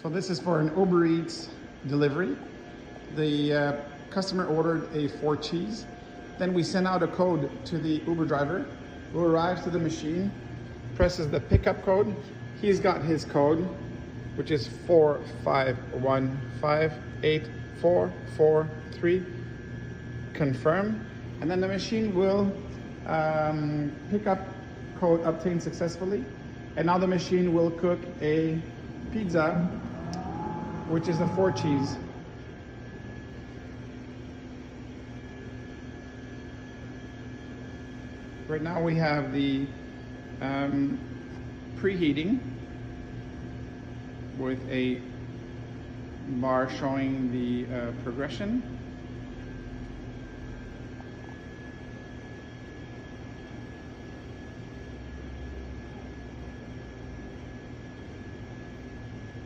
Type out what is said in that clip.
So this is for an Uber Eats delivery. The customer ordered a 4 cheese. Then we send out a code to the Uber driver who arrives to the machine, presses the pickup code. He's got his code, which is 451584443. Confirm. And then the machine will pickup code obtained successfully. And now the machine will cook a pizza, which is a 4 cheese. Right now we have the preheating with a bar showing the progression.